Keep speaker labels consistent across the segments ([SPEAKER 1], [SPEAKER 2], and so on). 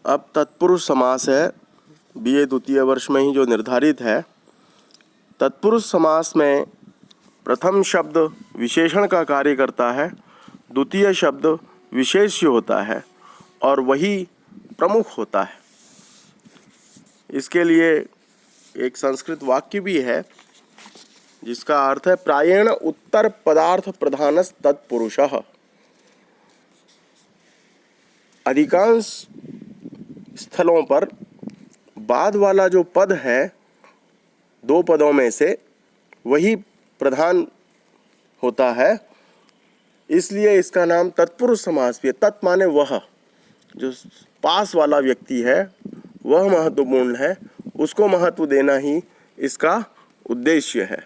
[SPEAKER 1] अब तत्पुरुष समास है, बीए द्वितीय वर्ष में ही जो निर्धारित है। तत्पुरुष समास में प्रथम शब्द विशेषण का कार्य करता है, द्वितीय शब्द विशेष्य होता है और वही प्रमुख होता है। इसके लिए एक संस्कृत वाक्य भी है जिसका अर्थ है प्रायेण उत्तर पदार्थ प्रधानस तत्पुरुषः। अधिकांश स्थलों पर बाद वाला जो पद है दो पदों में से वही प्रधान होता है, इसलिए इसका नाम तत्पुरुष समास भी है। तत् माने वह, जो पास वाला व्यक्ति है वह महत्वपूर्ण है, उसको महत्व देना ही इसका उद्देश्य है।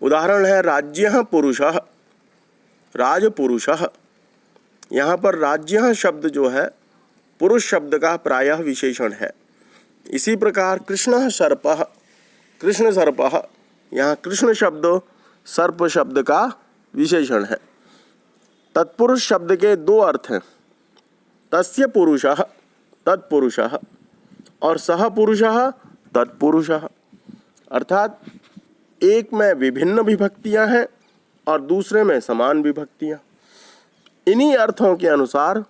[SPEAKER 1] उदाहरण है राज्यः पुरुषः, राजपुरुषः। यहाँ पर राज्यः शब्द जो है पुरुष शब्द का प्रायः विशेषण है। इसी प्रकार कृष्णः सर्पः, कृष्ण सर्पः, यहाँ कृष्ण शब्द सर्प शब्द का विशेषण है। तत्पुरुष शब्द के दो अर्थ हैं, तस्य पुरुषः तत्पुरुषः और सह पुरुषः तत्पुरुषः। अर्थात एक में विभिन्न विभक्तियां हैं और दूसरे में समान विभक्तियां। इन्हीं अर्थों के अनुसार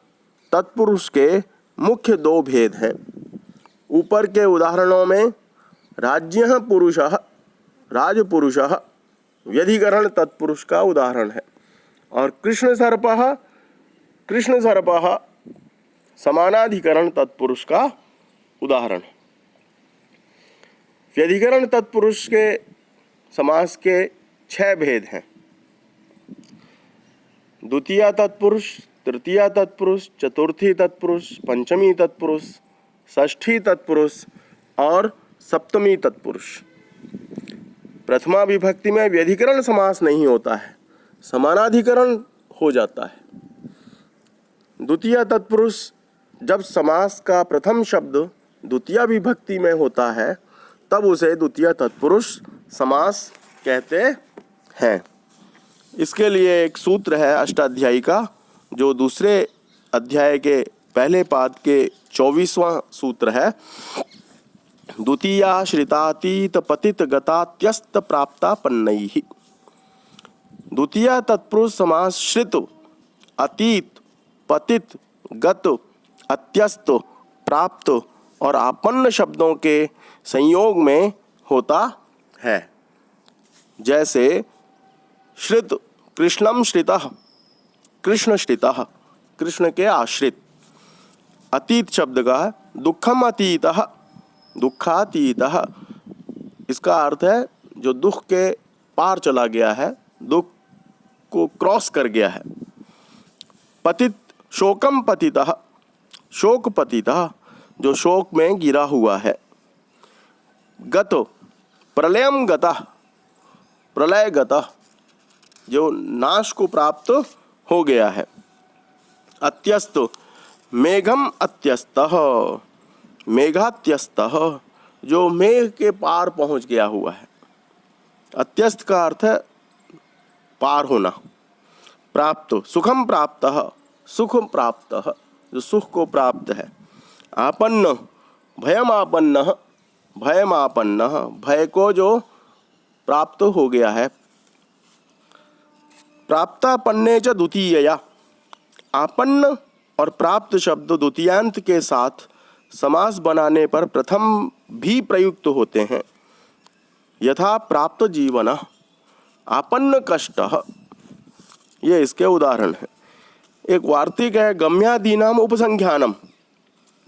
[SPEAKER 1] तत्पुरुष के मुख्य दो भेद हैं। ऊपर के उदाहरणों में राज्यः पुरुषः, राजपुरुषः व्यधिकरण तत्पुरुष का उदाहरण है और कृष्ण सर्पः समानाधिकरण तत्पुरुष का उदाहरण है। व्यधिकरण तत्पुरुष के समास के 6 भेद हैं। द्वितीया तत्पुरुष, तृतीया तत्पुरुष, चतुर्थी तत्पुरुष, पंचमी तत्पुरुष, षष्ठी तत्पुरुष और सप्तमी तत्पुरुष। प्रथमा विभक्ति में व्यधिकरण समास नहीं होता है, समानाधिकरण हो जाता है। द्वितीया तत्पुरुष जब समास का प्रथम शब्द द्वितीया विभक्ति में होता है तब उसे द्वितीय तत्पुरुष समास कहते हैं। इसके लिए एक सूत्र है अष्टाध्यायी का, जो दूसरे अध्याय के पहले पाद के 24वां सूत्र है। द्वितीया श्रितातीत पतित गतात्यस्त प्राप्तापन्नैः। द्वितीया तत्पुरुष समास श्रित, अतीत, पतित, गत, अत्यस्त, प्राप्त और आपन्न शब्दों के संयोग में होता है। जैसे श्रित, कृष्णम श्रितः, कृष्ण श्रितः, कृष्ण के आश्रित। अतीत शब्द का है दुखम अतीतः, दुखातीतः। इसका अर्थ है जो दुख के पार चला गया है, दुख को क्रॉस कर गया है। पतित, शोकम पतितः, शोक पतितः, जो शोक में गिरा हुआ है। गत, प्रलयम गतः, प्रलय गतः, जो नाश को प्राप्त हो गया है। अत्यस्त, मेघम अत्यस्तः, मेघात्यस्तः, जो मेघ के पार पहुंच गया हुआ है। अत्यस्त का अर्थ है पार होना। प्राप्त, सुखम प्राप्तः, सुख प्राप्तः, जो सुख को प्राप्त है। आपन्न, भयमापन्नः, भयमापन्नः, भय को जो प्राप्त हो गया है। प्राप्तापन्ने च द्वितीयया। आपन्न और प्राप्त शब्द द्वितीयांत के साथ समास बनाने पर प्रथम भी प्रयुक्त होते हैं। यथा प्राप्त जीवनः, आपन्न कष्टः, ये इसके उदाहरण है। एक वार्तिक है गम्यादीनाम उपसंख्यानम।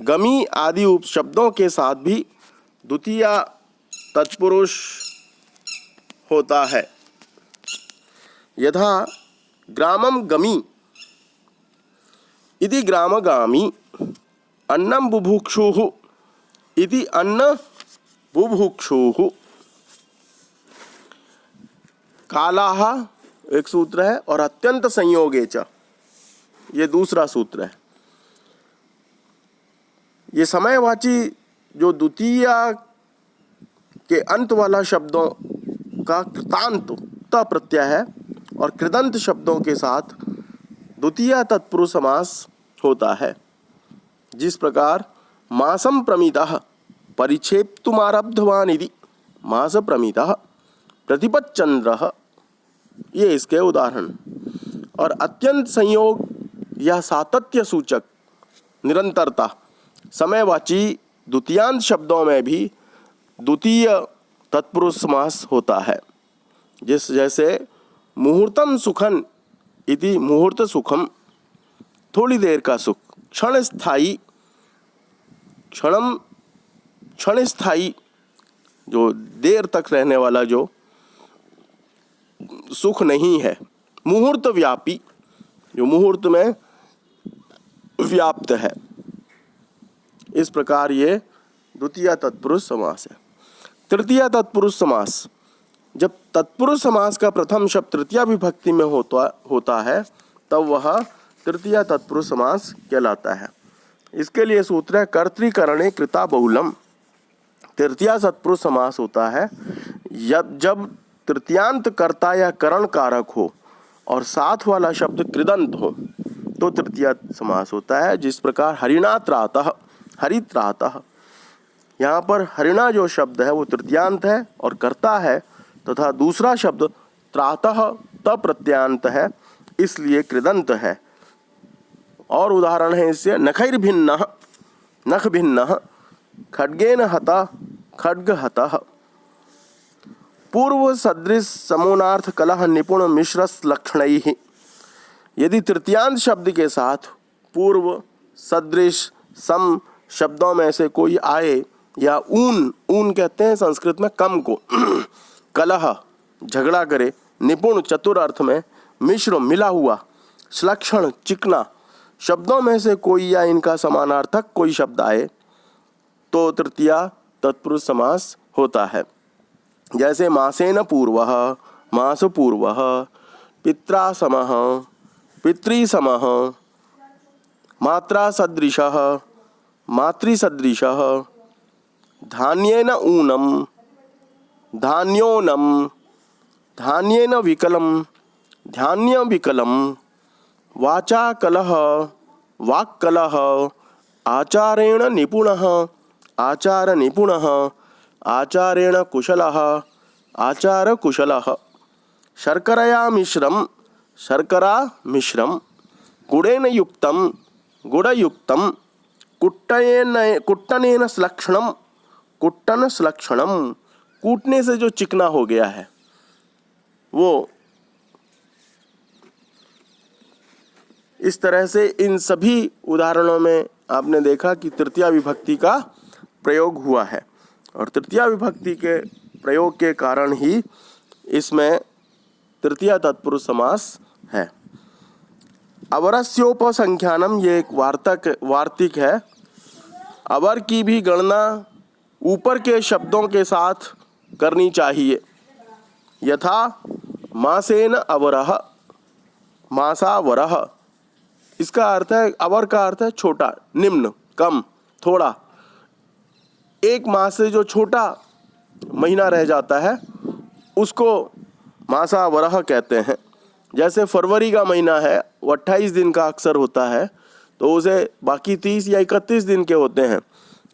[SPEAKER 1] गमी आदि उपशब्दों के साथ भी द्वितीय तत्पुरुष होता है। यथा ग्रामम गमी इति ग्रामगामी, अन्नम बुभुक्षुः इति अन्न बुभुक्षुः। कालाः एक सूत्र है और अत्यंत संयोगे च, ये दूसरा सूत्र है। ये समयवाची जो द्वितीय के अंत वाला शब्दों का कृतांत त प्रत्यय है और कृदंत शब्दों के साथ द्वितीय तत्पुरुष समास होता है। जिस प्रकार मासम प्रमितः परिक्षेप्तुमारब्धवान् इति, मास प्रमितः प्रतिपच्चंद्रः, ये इसके उदाहरण। और अत्यंत संयोग या सातत्य सूचक निरंतरता समयवाची द्वितीयांत शब्दों में भी द्वितीय तत्पुरुष समास होता है। जैसे मुहूर्तम सुखन इति मुहूर्त सुखम, थोड़ी देर का सुख, क्षण स्थायी, क्षण स्थायी जो देर तक रहने वाला जो सुख नहीं है। मुहूर्त व्यापी, जो मुहूर्त में व्याप्त है। इस प्रकार ये द्वितीय तत्पुरुष समास है। तृतीय तत्पुरुष समास, जब तत्पुरुष समास का प्रथम शब्द तृतीया विभक्ति में होता है तब वह तृतीय तत्पुरुष समास कहलाता है। इसके लिए सूत्र है कर्तृकरणे कृता बहुलम। तृतीया तत्पुरुष समास होता है जब तृतीयांत कर्ता या करण कारक हो और साथ वाला शब्द कृदंत हो तो तृतीया समास होता है। जिस प्रकार हरिणा त्रातः, हरित्रातः, यहाँ पर हरिणा जो शब्द है वो तृतीयांत है और कर्ता है, तथा दूसरा शब्द त्रातः तप्रत्यांत है, इसलिए कृदंत है। और उदाहरण है इससे नखैर्भिन्नः, नख भिन्नः, खड्गेन हतः, खड्ग हतः। पूर्व सदृश समोनार्थ कलह निपुण मिश्रस लक्षणैः, यदि तृतीयांत शब्द के साथ पूर्व सदृश सम शब्दों में से कोई आए, या ऊन कहते हैं संस्कृत में कम को, कलह झगड़ा करे, निपुण चतुर अर्थ में, मिश्र मिला हुआ, श्लक्षण चिकना शब्दों में से कोई या इनका समानार्थक कोई शब्द आए तो तृतीया तत्पुरुष समास होता है। जैसे मासेन पूर्वः, मास पूर्वः, पित्रा समः, पितृ समः, मात्रा सदृशः, मातृसदृशः, धान्येन ऊनम, धान्योनम, धान्येन विकलम, धान्य विकलम, वाचा कलह, वाक् कलह, आचारेण निपुणः, आचार निपुणः, आचारेण कुशलः, आचार कुशलः, शर्करया मिश्रम, शर्करा मिश्रम, गुडेन युक्तम, गुडयुक्तम, कुट्टनेन श्लक्षणम, कुट्टन श्लक्षणम, कूटने से जो चिकना हो गया है वो। इस तरह से इन सभी उदाहरणों में आपने देखा कि तृतीया विभक्ति का प्रयोग हुआ है और तृतीया विभक्ति के प्रयोग के कारण ही इसमें तृतीया तत्पुरुष समास है। अवरस्योपसंख्यानम, ये एक वार्तिक है। अवर की भी गणना ऊपर के शब्दों के साथ करनी चाहिए। यथा मासेन अवरः, मासावरः, इसका अर्थ है, अवर का अर्थ है छोटा, निम्न, कम, थोड़ा। एक मास से जो छोटा महीना रह जाता है उसको मासावरः कहते हैं। जैसे फरवरी का महीना है वो 28 दिन का अक्सर होता है तो उसे बाकी 30 या 31 दिन के होते हैं।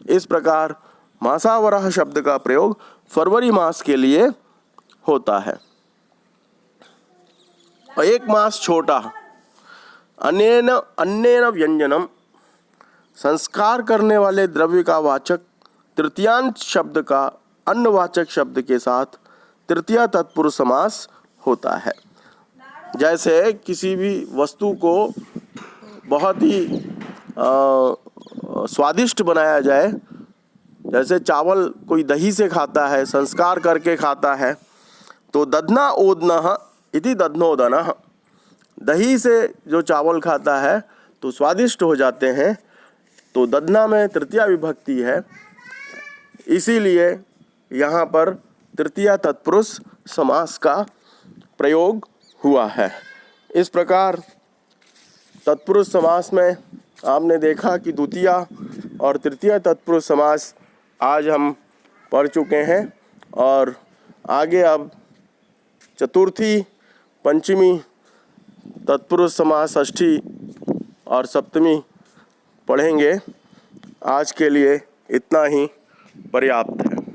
[SPEAKER 1] इस प्रकार मासावरः शब्द का प्रयोग फरवरी मास के लिए होता है। और एक मास छोटा, अन्येन व्यंजनम, संस्कार करने वाले द्रव्य का वाचक तृतीयांत शब्द का अन्नवाचक शब्द के साथ तृतीया तत्पुरुष समास होता है। जैसे किसी भी वस्तु को बहुत ही स्वादिष्ट बनाया जाए, जैसे चावल कोई दही से खाता है, संस्कार करके खाता है, तो दधना ओदनः इति दधनोदनः, दही से जो चावल खाता है तो स्वादिष्ट हो जाते हैं, तो दधना में तृतीया विभक्ति है, इसीलिए यहाँ पर तृतीया तत्पुरुष समास का प्रयोग हुआ है। इस प्रकार तत्पुरुष समास में आपने देखा कि द्वितीया और तृतीया तत्पुरुष समास आज हम पढ़ चुके हैं और आगे अब चतुर्थी, पंचमी तत्पुरुष समास, षष्ठी और सप्तमी पढ़ेंगे। आज के लिए इतना ही पर्याप्त है।